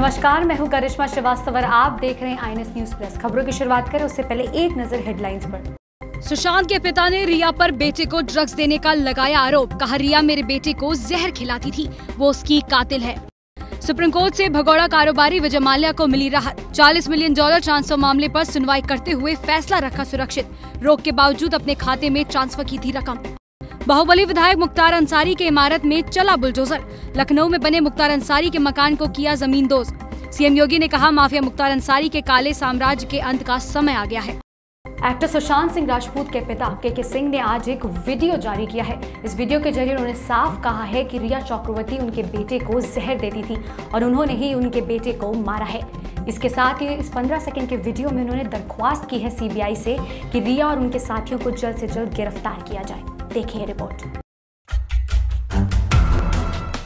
नमस्कार, मैं हूं करिश्मा श्रीवास्तव और आप देख रहे हैं आईएनएस न्यूज प्लस। खबरों की शुरुआत करें उससे पहले एक नजर हेडलाइंस पर। सुशांत के पिता ने रिया पर बेटे को ड्रग्स देने का लगाया आरोप। कहा, रिया मेरे बेटे को जहर खिलाती थी, वो उसकी कातिल है। सुप्रीम कोर्ट से भगोड़ा कारोबारी विजय माल्या को मिली राहत। $40 मिलियन ट्रांसफर मामले पर सुनवाई करते हुए फैसला रखा सुरक्षित। रोक के बावजूद अपने खाते में ट्रांसफर की थी रकम। बाहुबली विधायक मुख्तार अंसारी के इमारत में चला बुलडोजर। लखनऊ में बने मुख्तार अंसारी के मकान को किया जमींदोज। सीएम योगी ने कहा, माफिया मुख्तार अंसारी के काले साम्राज्य के अंत का समय आ गया है। एक्टर सुशांत सिंह राजपूत के पिता के सिंह ने आज एक वीडियो जारी किया है। इस वीडियो के जरिए उन्होंने साफ कहा है कि रिया चक्रवर्ती उनके बेटे को जहर देती थी और उन्होंने ही उनके बेटे को मारा है। इसके साथ ही इस 15 सेकंड के वीडियो में उन्होंने दरख्वास्त की है सीबीआई से कि रिया और उनके साथियों को जल्द से जल्द गिरफ्तार किया जाए। देखिए रिपोर्ट।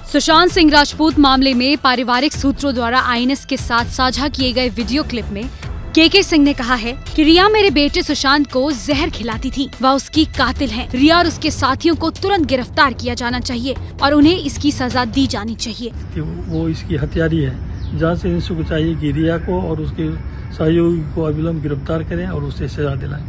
सुशांत सिंह राजपूत मामले में पारिवारिक सूत्रों द्वारा आईएनएस के साथ साझा किए गए वीडियो क्लिप में के सिंह ने कहा है कि रिया मेरे बेटे सुशांत को जहर खिलाती थी, वह उसकी कातिल है। रिया और उसके साथियों को तुरंत गिरफ्तार किया जाना चाहिए और उन्हें इसकी सजा दी जानी चाहिए। कि वो इसकी हत्यारी है। जांच एजेंसी को चाहिए कि रिया को और उसके सहयोगी को अविलंब गिरफ्तार करें और उसे सजा दिलाएं।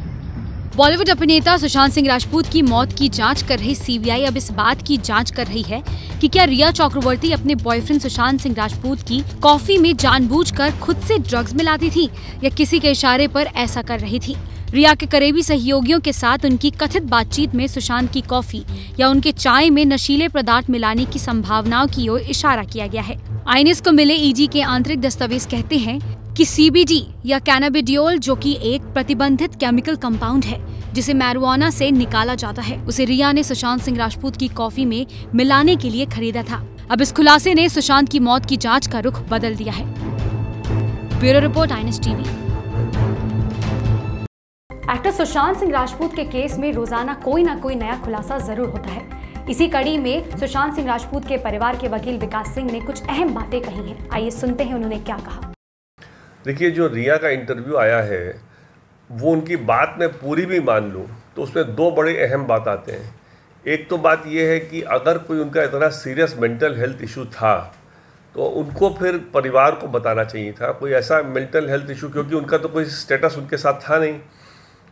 बॉलीवुड अभिनेता सुशांत सिंह राजपूत की मौत की जांच कर रही सीबीआई अब इस बात की जांच कर रही है कि क्या रिया चक्रवर्ती अपने बॉयफ्रेंड सुशांत सिंह राजपूत की कॉफी में जानबूझकर खुद से ड्रग्स मिलाती थी या किसी के इशारे पर ऐसा कर रही थी। रिया के करीबी सहयोगियों के साथ उनकी कथित बातचीत में सुशांत की कॉफी या उनके चाय में नशीले पदार्थ मिलाने की संभावनाओं की ओर इशारा किया गया है। आईएनएस को मिले ईडी के आंतरिक दस्तावेज कहते हैं कि सीबीडी या कैनाबिडियोल, जो कि एक प्रतिबंधित केमिकल कंपाउंड है जिसे मैरिजुआना से निकाला जाता है, उसे रिया ने सुशांत सिंह राजपूत की कॉफी में मिलाने के लिए खरीदा था। अब इस खुलासे ने सुशांत की मौत की जांच का रुख बदल दिया है। Bureau report, INS TV. Actor Sushant Singh Rajput के केस में रोजाना कोई ना कोई नया खुलासा जरूर होता है। इसी कड़ी में सुशांत सिंह राजपूत के परिवार के वकील विकास सिंह ने कुछ अहम बातें कही हैं। आइए सुनते हैं उन्होंने क्या कहा। देखिए, जो रिया का इंटरव्यू आया है वो उनकी बात मैं पूरी भी मान लूँ तो उसमें दो बड़े अहम बात आते हैं। एक तो बात ये है कि अगर कोई उनका इतना सीरियस मेंटल हेल्थ इशू था तो उनको फिर परिवार को बताना चाहिए था। कोई ऐसा मेंटल हेल्थ इशू, क्योंकि उनका तो कोई स्टेटस उनके साथ था नहीं।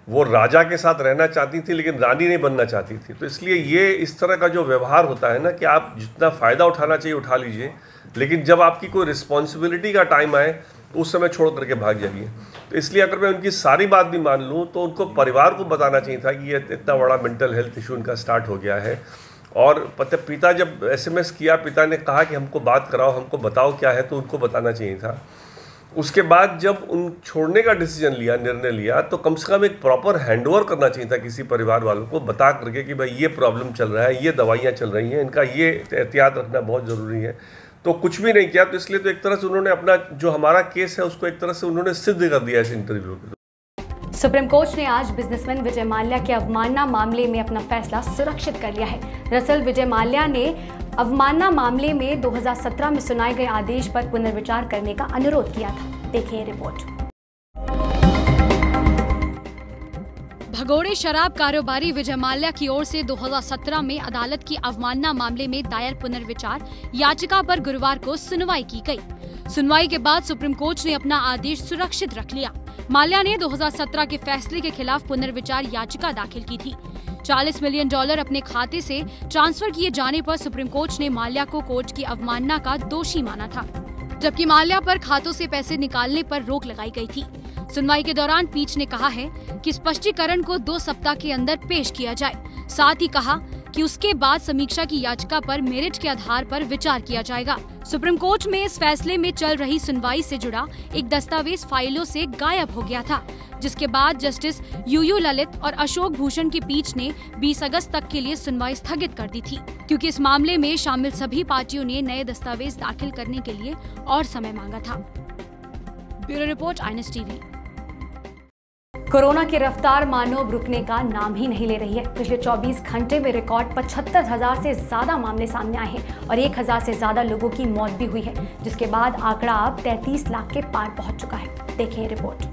वो राजा के साथ रहना चाहती थी लेकिन रानी नहीं बनना चाहती थी। तो इसलिए ये इस तरह का जो व्यवहार होता है ना कि आप जितना फ़ायदा उठाना चाहिए उठा लीजिए, लेकिन जब आपकी कोई रिस्पॉन्सिबिलिटी का टाइम आए तो उस समय छोड़ करके भाग जाइए। तो इसलिए अगर मैं उनकी सारी बात भी मान लूँ तो उनको परिवार को बताना चाहिए था कि ये इतना बड़ा मेंटल हेल्थ इशू उनका स्टार्ट हो गया है। और पिता जब एसएमएस किया, पिता ने कहा कि हमको बात कराओ, हमको बताओ क्या है, तो उनको बताना चाहिए था। उसके बाद जब उन छोड़ने का डिसीजन लिया, निर्णय लिया, तो कम से कम एक प्रॉपर हैंडओवर करना चाहिए था किसी परिवार वालों को, बता करके कि भाई ये प्रॉब्लम चल रहा है, ये दवाइयाँ चल रही हैं, इनका ये एहतियात रखना बहुत ज़रूरी है। तो कुछ भी नहीं किया। तो इसलिए तो एक तरह से उन्होंने अपना जो हमारा केस है उसको एक तरह से उन्होंने सिद्ध कर दिया इस इंटरव्यू में। सुप्रीम कोर्ट ने आज बिजनेसमैन विजय माल्या के अवमानना मामले में अपना फैसला सुरक्षित कर लिया है। दरअसल विजय माल्या ने अवमानना मामले में 2017 में सुनाए गए आदेश पर पुनर्विचार करने का अनुरोध किया था। देखिए रिपोर्ट। भगोड़े शराब कारोबारी विजय माल्या की ओर से 2017 में अदालत की अवमानना मामले में दायर पुनर्विचार याचिका पर गुरुवार को सुनवाई की गई। सुनवाई के बाद सुप्रीम कोर्ट ने अपना आदेश सुरक्षित रख लिया। माल्या ने 2017 के फैसले के खिलाफ पुनर्विचार याचिका दाखिल की थी। $40 मिलियन अपने खाते से ट्रांसफर किए जाने पर सुप्रीम कोर्ट ने माल्या को कोर्ट की अवमानना का दोषी माना था, जबकि माल्या पर खातों से पैसे निकालने पर रोक लगाई गई थी। सुनवाई के दौरान पीठ ने कहा है कि स्पष्टीकरण को 2 सप्ताह के अंदर पेश किया जाए। साथ ही कहा कि उसके बाद समीक्षा की याचिका पर मेरिट के आधार पर विचार किया जाएगा। सुप्रीम कोर्ट में इस फैसले में चल रही सुनवाई से जुड़ा एक दस्तावेज फाइलों से गायब हो गया था, जिसके बाद जस्टिस यूयू ललित और अशोक भूषण की पीठ ने 20 अगस्त तक के लिए सुनवाई स्थगित कर दी थी, क्योंकि इस मामले में शामिल सभी पार्टियों ने नए दस्तावेज दाखिल करने के लिए और समय मांगा था। Bureau report, INS TV. Corona की रफ्तार मानो रुकने का नाम ही नहीं ले रही है। पिछले 24 घंटे में रिकॉर्ड 75,000 से ज्यादा मामले सामने आए हैं और 1,000 से ज्यादा लोगों की मौत भी हुई है, जिसके बाद आंकड़ा अब 33 लाख के पार पहुंच चुका है। देखिए रिपोर्ट।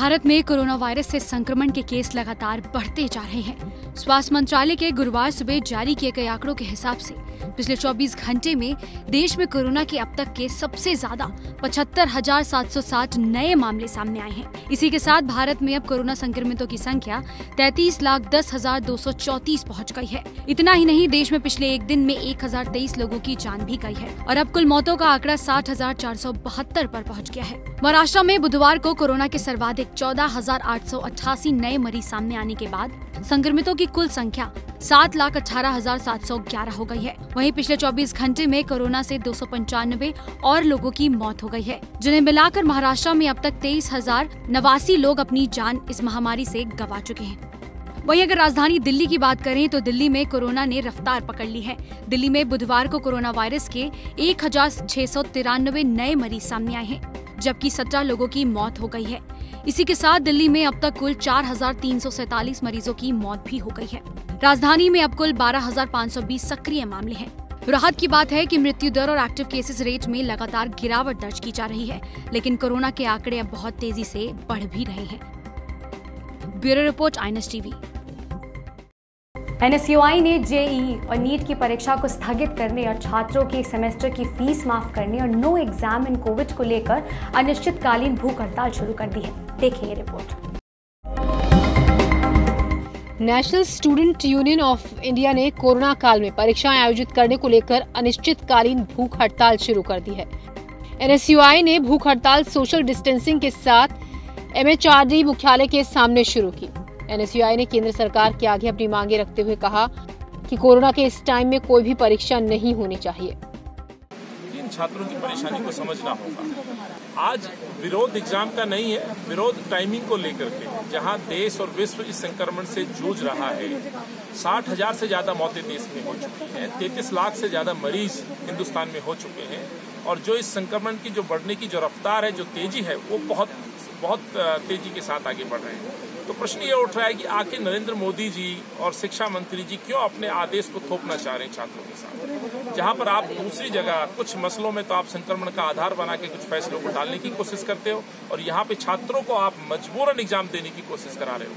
भारत में कोरोना वायरस से संक्रमण के केस लगातार बढ़ते जा रहे हैं। स्वास्थ्य मंत्रालय के गुरुवार सुबह जारी किए गए आंकड़ों के हिसाब से पिछले 24 घंटे में देश में कोरोना के अब तक के सबसे ज्यादा 75,760 नए मामले सामने आए हैं। इसी के साथ भारत में अब कोरोना संक्रमितों की संख्या 33,10,234 पहुंच गई है। इतना ही नहीं, देश में पिछले एक दिन में 1,023 लोगों की जान भी गई है और अब कुल मौतों का आंकड़ा 60,472 पर पहुंच गया है। महाराष्ट्र में बुधवार को कोरोना के सर्वाधिक 14,888 नए मरीज सामने आने के बाद संक्रमितों की कुल संख्या 7,18,711 हो गई है। वहीं पिछले 24 घंटे में कोरोना से 295 और लोगों की मौत हो गई है, जिन्हें मिलाकर महाराष्ट्र में अब तक 23,089 लोग अपनी जान इस महामारी से गंवा चुके हैं। वहीं अगर राजधानी दिल्ली की बात करें तो दिल्ली में कोरोना ने रफ्तार पकड़ ली है। दिल्ली में बुधवार को कोरोना वायरस के 1,693 नए मरीज सामने आए हैं, जबकि 17 लोगों की मौत हो गई है। इसी के साथ दिल्ली में अब तक कुल 4,347 मरीजों की मौत भी हो गई है। राजधानी में अब कुल 12,520 सक्रिय मामले हैं। राहत की बात है कि मृत्यु दर और एक्टिव केसेस रेट में लगातार गिरावट दर्ज की जा रही है, लेकिन कोरोना के आंकड़े अब बहुत तेजी से बढ़ भी रहे हैं। Bureau report, INS TV. NSUI ने JEE और नीट की परीक्षा को स्थगित करने और छात्रों के सेमेस्टर की फीस माफ करने और नो एग्जाम इन कोविड को लेकर अनिश्चितकालीन भूख हड़ताल शुरू कर दी है। देखिए ये report. National student union of India ने कोरोना काल में परीक्षाएं आयोजित करने को लेकर अनिश्चितकालीन भूख हड़ताल शुरू कर दी है। NSUI ने भूख हड़ताल सोशल डिस्टेंसिंग के साथ MHRD मुख्यालय के सामने शुरू की। NSUI ने केंद्र सरकार के आगे अपनी मांगे रखते हुए कहा कि कोरोना के इस टाइम में कोई भी परीक्षा नहीं होनी चाहिए। इन छात्रों की परेशानी को समझना होगा। आज विरोध एग्जाम का नहीं है, विरोध टाइमिंग को लेकर के, जहां देश और विश्व इस संक्रमण से जूझ रहा है। 60,000 से ज्यादा मौतें देश में हो चुकी हैं, 33 लाख से ज्यादा मरीज हिंदुस्तान में हो चुके हैं और जो इस संक्रमण की जो बढ़ने की जो रफ्तार है, जो तेजी है, वो बहुत तेजी के साथ आगे बढ़ रहे हैं। तो प्रश्न ये उठ रहा है कि आखिर नरेंद्र मोदी जी और शिक्षा मंत्री जी क्यों अपने आदेश को थोपना चाह रहे हैं छात्रों के साथ, जहां पर आप दूसरी जगह कुछ मसलों में तो आप संक्रमण का आधार बना के कुछ फैसलों को टालने की कोशिश करते हो और यहाँ पे छात्रों को आप मजबूरन एग्जाम देने की कोशिश करा रहे हो।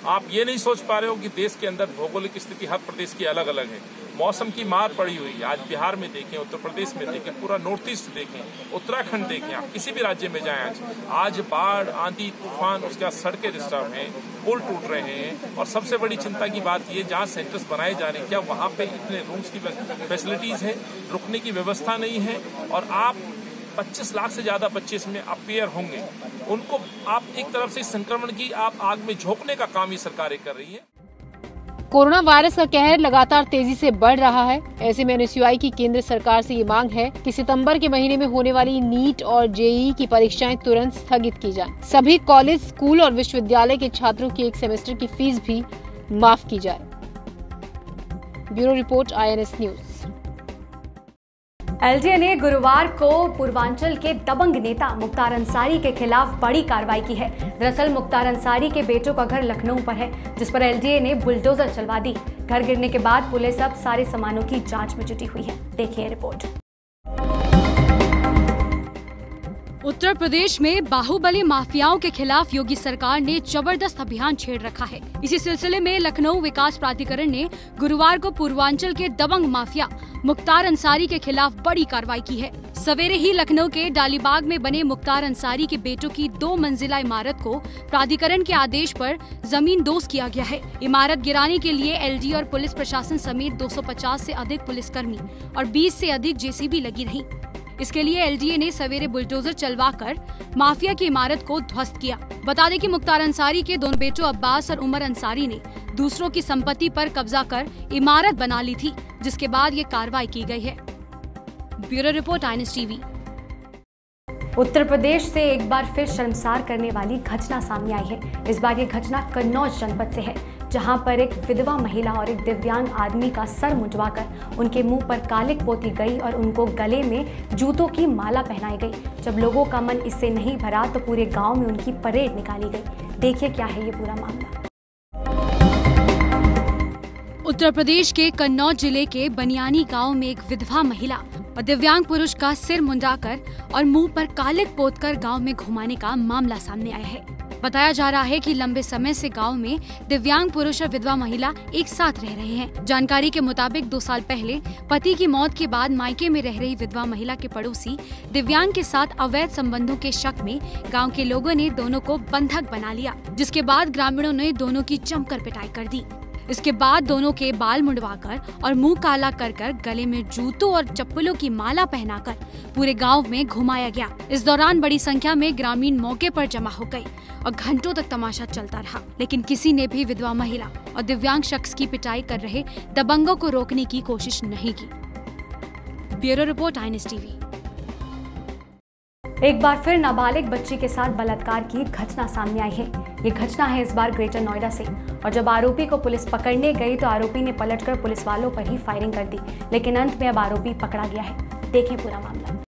आप ये नहीं सोच पा रहे हो कि देश के अंदर भौगोलिक स्थिति हर प्रदेश की अलग अलग है। मौसम की मार पड़ी हुई है। आज बिहार में देखें, उत्तर प्रदेश में देखें, पूरा नॉर्थ ईस्ट देखें, उत्तराखंड देखें, आप किसी भी राज्य में जाएं, आज बाढ़, आंधी, तूफान, उसके बाद सड़कें डिस्टर्ब हैं, पुल टूट रहे हैं और सबसे बड़ी चिंता की बात ये, जहाँ सेंटर्स बनाए जा रहे हैं, क्या वहाँ पे इतने रूम्स की फैसिलिटीज है, रुकने की व्यवस्था नहीं है और आप 25 लाख से ज्यादा बच्चे इसमें अपेयर होंगे, उनको आप एक तरफ से संक्रमण की आप आग में झोंकने का काम ही सरकारें कर रही है। कोरोना वायरस का कहर लगातार तेजी से बढ़ रहा है। ऐसे में NSUI की केंद्र सरकार से ये मांग है कि सितंबर के महीने में होने वाली नीट और JEE की परीक्षाएं तुरंत स्थगित की जाएं। सभी कॉलेज, स्कूल और विश्वविद्यालय के छात्रों की एक सेमेस्टर की फीस भी माफ की जाए। Bureau report, INS news. LDA ने गुरुवार को पूर्वांचल के दबंग नेता मुख्तार अंसारी के खिलाफ बड़ी कार्रवाई की है। दरअसल मुख्तार अंसारी के बेटों का घर लखनऊ पर है, जिस पर LDA ने बुलडोजर चलवा दी। घर गिरने के बाद पुलिस अब सारे सामानों की जांच में जुटी हुई है। देखिए रिपोर्ट। उत्तर प्रदेश में बाहुबली माफियाओं के खिलाफ योगी सरकार ने जबरदस्त अभियान छेड़ रखा है। इसी सिलसिले में लखनऊ विकास प्राधिकरण ने गुरुवार को पूर्वांचल के दबंग माफिया मुख्तार अंसारी के खिलाफ बड़ी कार्रवाई की है। सवेरे ही लखनऊ के डालीबाग में बने मुख्तार अंसारी के बेटों की 2 मंजिला इमारत को प्राधिकरण के आदेश पर जमींदोज किया गया है। इमारत गिराने के लिए LD और पुलिस प्रशासन समेत 250 से अधिक पुलिसकर्मी और 20 से अधिक JCB लगी रही। इसके लिए LDA ने सवेरे बुलडोजर चलवाकर माफिया की इमारत को ध्वस्त किया। बता दें कि मुख्तार अंसारी के दोनों बेटों अब्बास और उमर अंसारी ने दूसरों की संपत्ति पर कब्जा कर इमारत बना ली थी, जिसके बाद ये कार्रवाई की गई है। Bureau report, INS TV. Uttar Pradesh से एक बार फिर शर्मसार करने वाली घटना सामने आई है। इस बार ये घटना कन्नौज जनपद से है, जहां पर एक विधवा महिला और एक दिव्यांग आदमी का सर मुंडवाकर उनके मुंह पर कालिक पोती गई और उनको गले में जूतों की माला पहनाई गई। जब लोगों का मन इससे नहीं भरा तो पूरे गांव में उनकी परेड निकाली गई। देखिए क्या है ये पूरा मामला। उत्तर प्रदेश के कन्नौज जिले के बनियानी गांव में एक विधवा महिला और दिव्यांग पुरुष का सिर मुंडाकर और मुंह पर कालिक पोतकर गांव में घुमाने का मामला सामने आया है। बताया जा रहा है कि लंबे समय से गांव में दिव्यांग पुरुष और विधवा महिला एक साथ रह रहे हैं। जानकारी के मुताबिक 2 साल पहले पति की मौत के बाद मायके में रह रही विधवा महिला के पड़ोसी दिव्यांग के साथ अवैध संबंधों के शक में गांव के लोगों ने दोनों को बंधक बना लिया, जिसके बाद ग्रामीणों ने दोनों की जमकर पिटाई कर दी। इसके बाद दोनों के बाल मुंडवाकर और मुंह काला कर गले में जूतों और चप्पलों की माला पहनाकर पूरे गांव में घुमाया गया। इस दौरान बड़ी संख्या में ग्रामीण मौके पर जमा हो गए और घंटों तक तमाशा चलता रहा, लेकिन किसी ने भी विधवा महिला और दिव्यांग शख्स की पिटाई कर रहे दबंगों को रोकने की कोशिश नहीं की। Bureau report, INS TV। एक बार फिर नाबालिग बच्ची के साथ बलात्कार की घटना सामने आई है। ये घटना है इस बार ग्रेटर नोएडा से, और जब आरोपी को पुलिस पकड़ने गई तो आरोपी ने पलटकर पुलिस वालों पर ही फायरिंग कर दी, लेकिन अंत में अब आरोपी पकड़ा गया है। देखें पूरा मामला।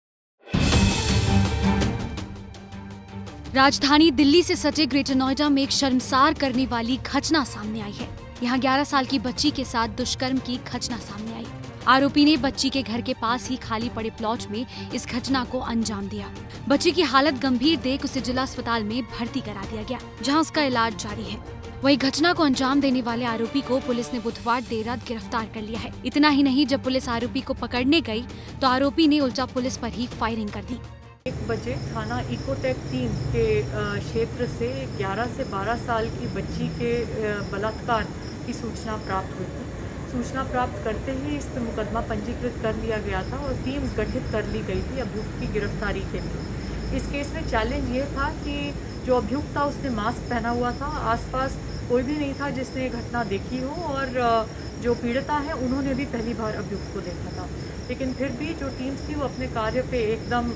राजधानी दिल्ली से सटे ग्रेटर नोएडा में एक शर्मसार करने वाली घटना सामने आई है। यहाँ 11 साल की बच्ची के साथ दुष्कर्म की घटना सामने आई। आरोपी ने बच्ची के घर के पास ही खाली पड़े प्लॉट में इस घटना को अंजाम दिया। बच्ची की हालत गंभीर देख उसे जिला अस्पताल में भर्ती करा दिया गया, जहां उसका इलाज जारी है। वहीं घटना को अंजाम देने वाले आरोपी को पुलिस ने बुधवार देर रात गिरफ्तार कर लिया है। इतना ही नहीं, जब पुलिस आरोपी को पकड़ने गई तो आरोपी ने उल्टा पुलिस पर ही फायरिंग कर दी। 1 बजे थाना इकोटेक 3 के क्षेत्र से 11 से 12 साल की बच्ची के बलात्कार की सूचना प्राप्त हुई थी। सूचना प्राप्त करते ही इस पर मुकदमा पंजीकृत कर लिया गया था और टीम्स गठित कर ली गई थी अभियुक्त की गिरफ्तारी के लिए। इस केस में चैलेंज ये था कि जो अभियुक्त था उसने मास्क पहना हुआ था, आसपास कोई भी नहीं था जिसने ये घटना देखी हो, और जो पीड़िता है उन्होंने भी पहली बार अभियुक्त को देखा था। लेकिन फिर भी जो टीम्स थी वो अपने कार्य पे एकदम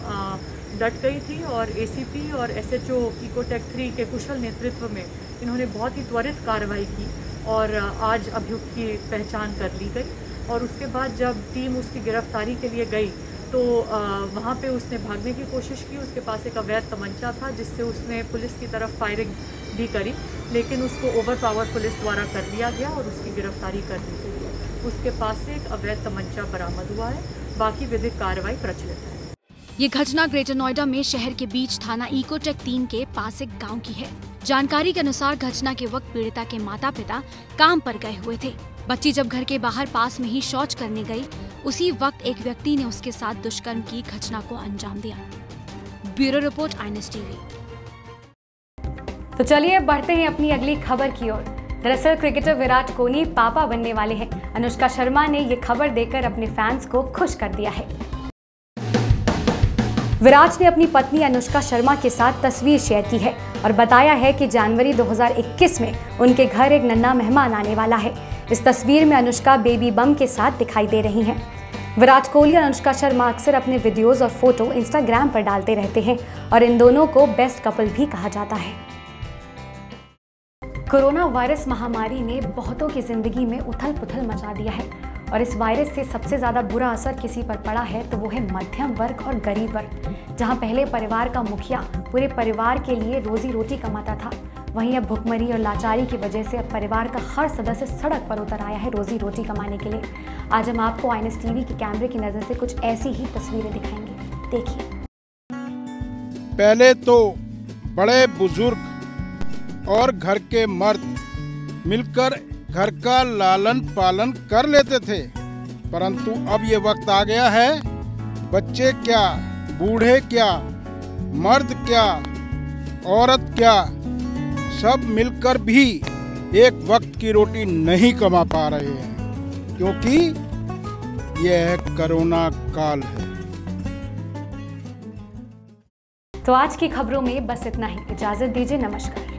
डट गई थी, और ACP और SHO इकोटेक 3 के कुशल नेतृत्व में इन्होंने बहुत ही त्वरित कार्रवाई की और आज अभियुक्त की पहचान कर ली गई। और उसके बाद जब टीम उसकी गिरफ्तारी के लिए गई तो वहाँ पे उसने भागने की कोशिश की। उसके पास एक अवैध तमंचा था जिससे उसने पुलिस की तरफ फायरिंग भी करी, लेकिन उसको ओवरपावर पुलिस द्वारा कर लिया गया और उसकी गिरफ्तारी कर दी गई है। उसके पास से एक अवैध तमंचा बरामद हुआ है। बाकी विधिक कार्रवाई प्रचलित है। ये घटना ग्रेटर नोएडा में शहर के बीच थाना इकोटेक 3 के पास एक गांव की है। जानकारी के अनुसार घटना के वक्त पीड़िता के माता पिता काम पर गए हुए थे। बच्ची जब घर के बाहर पास में ही शौच करने गई, उसी वक्त एक व्यक्ति ने उसके साथ दुष्कर्म की घटना को अंजाम दिया। Bureau report, INS TV। तो चलिए बढ़ते हैं अपनी अगली खबर की ओर। दरअसल क्रिकेटर विराट कोहली पापा बनने वाले हैं। अनुष्का शर्मा ने ये खबर देकर अपने फैंस को खुश कर दिया है। विराट ने अपनी पत्नी अनुष्का शर्मा के साथ तस्वीर शेयर की है और बताया है कि जनवरी 2021 में उनके घर एक नन्हा मेहमान आने वाला है। इस तस्वीर में अनुष्का बेबी बम के साथ दिखाई दे रही हैं। विराट कोहली और अनुष्का शर्मा अक्सर अपने वीडियोस और फोटो इंस्टाग्राम पर डालते रहते हैं और इन दोनों को बेस्ट कपल भी कहा जाता है। कोरोना वायरस महामारी ने बहुतों की जिंदगी में उथल पुथल मचा दिया है और इस वायरस से सबसे ज़्यादा बुरा असर किसी पर पड़ा है तो वो है मध्यम वर्ग और गरीब वर्ग। जहां पहले परिवार का मुखिया पूरे परिवार के लिए रोजी रोटी कमाता था, वहीं अब भुखमरी और लाचारी की वजह से अब परिवार का हर सदस्य सड़क पर उतर आया है रोजी रोटी कमाने के लिए। आज हम आपको INS TV के कैमरे की नज़र से कुछ ऐसी ही तस्वीरें दिखाएंगे। देखिए। पहले तो बड़े बुजुर्ग और घर के मर्द मिलकर घर का लालन पालन कर लेते थे, परंतु अब ये वक्त आ गया है, बच्चे क्या, बूढ़े क्या, मर्द क्या, औरत क्या, सब मिलकर भी एक वक्त की रोटी नहीं कमा पा रहे हैं, क्योंकि यह कोरोना काल है। तो आज की खबरों में बस इतना ही। इजाजत दीजिए, नमस्कार।